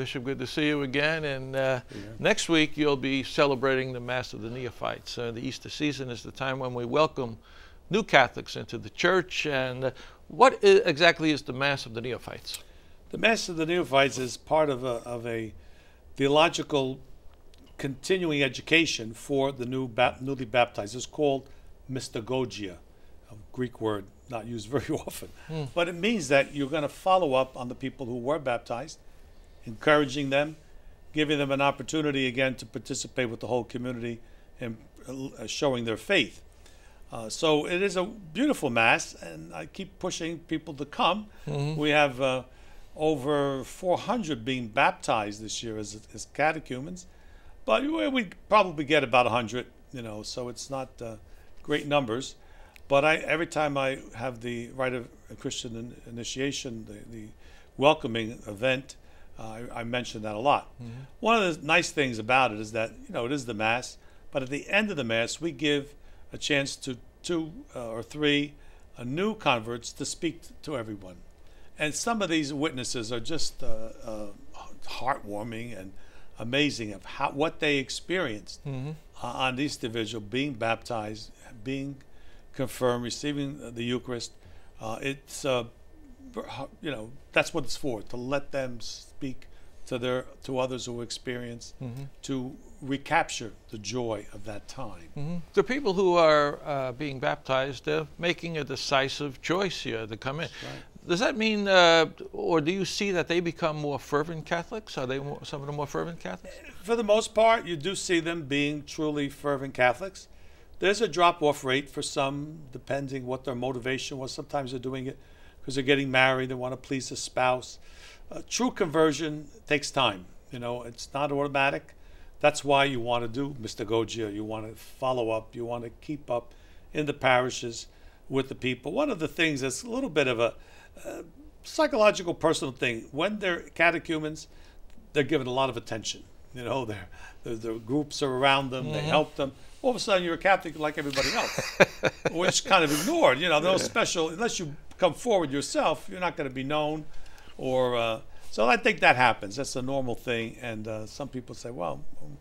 Bishop, good to see you again. And next week you'll be celebrating the Mass of the Neophytes. The Easter season is the time when we welcome new Catholics into the church. And exactly is the Mass of the Neophytes? The Mass of the Neophytes is part of a theological continuing education for the newly baptized. It's called mystagogia, a Greek word not used very often. But it means that you're going to follow up on the people who were baptized, encouraging them, giving them an opportunity again to participate with the whole community and showing their faith. So it is a beautiful Mass, and I keep pushing people to come. We have over 400 being baptized this year as catechumens, but we probably get about 100, so it's not great numbers. But every time I have the rite of Christian initiation, the welcoming event, I mention that a lot. One of the nice things about it is that, it is the Mass, but at the end of the Mass, we give a chance to 2 or 3 new converts to speak to everyone. And some of these witnesses are just heartwarming and amazing of what they experienced on Easter Vigil, being baptized, being confirmed, receiving the Eucharist. It's that's what it's for, to let them speak to others who experience, to recapture the joy of that time. The people who are being baptized, they're making a decisive choice here to come in. Right. Does that mean, or do you see that they become more fervent Catholics? Are they some of the more fervent Catholics? For the most part, you do see them being truly fervent Catholics. There's a drop-off rate for some, depending what their motivation was. Sometimes they're doing it because they're getting married, they want to please a spouse. True conversion takes time. It's not automatic. That's why you want to do mystagogia. You want to follow up. You want to keep up in the parishes with the people. One of the things that's a little bit of a psychological, personal thing. When they're catechumens, they're given a lot of attention. The groups are around them. They help them. All of a sudden, you're a Catholic like everybody else, which kind of ignored. No special, unless you come forward yourself, you're not going to be known. So I think that happens. That's a normal thing. And some people say, well, I'm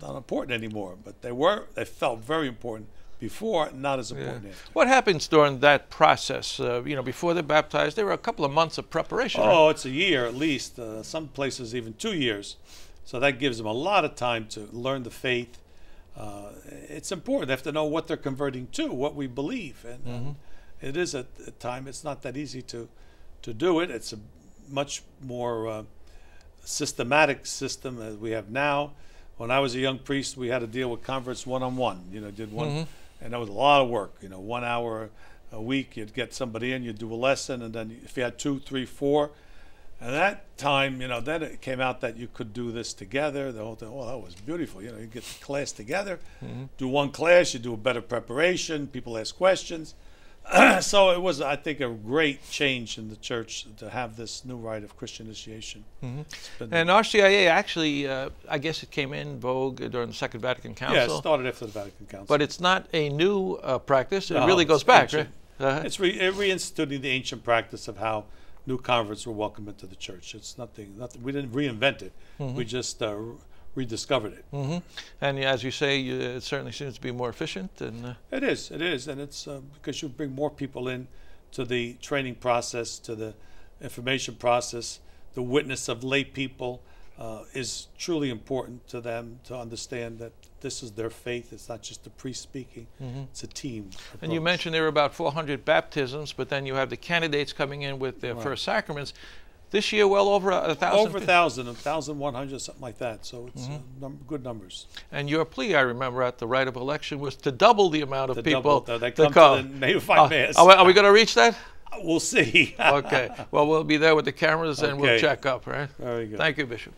not important anymore. But they felt very important before, not as important after. What happens during that process? Before they're baptized, there were a couple of months of preparation. Oh, it's a year at least. Some places even 2 years. So that gives them a lot of time to learn the faith. It's important. They have to know what they're converting to, what we believe. And it is a time, it's not that easy to do it. It's a much more systematic system as we have now. When I was a young priest, we had to deal with converts one-on-one. Did one, and that was a lot of work. 1 hour a week, you'd get somebody in, you'd do a lesson, and then if you had 2, 3, 4, and that time, then it came out that you could do this together. The whole thing, that was beautiful. You get the class together, do one class, you do a better preparation, people ask questions. So it was, I think, a great change in the church to have this new rite of Christian initiation. And RCIA actually, I guess it came in vogue during the Second Vatican Council. Yeah, it started after the Vatican Council. But it's not a new practice. It really goes back, ancient. Right? It's reinstituting the ancient practice of how new converts were welcomed into the church. It's nothing. We didn't reinvent it. We just rediscovered it. And as you say, it certainly seems to be more efficient. And it is, and it's because you bring more people in to the training process, to the information process. The witness of lay people is truly important to them to understand that this is their faith. It's not just the priest speaking. It's a team approach. And you mentioned there were about 400 baptisms, but then you have the candidates coming in with their first sacraments. This year, well over 1,000. Over 1,000, 1,100, something like that. So it's good numbers. And your plea, I remember, at the rite of election was to double the amount of people that come to the Neophyte Mass. Are we going to reach that? We'll see. Okay. Well, we'll be there with the cameras and we'll check up, right? Very good. Thank you, Bishop.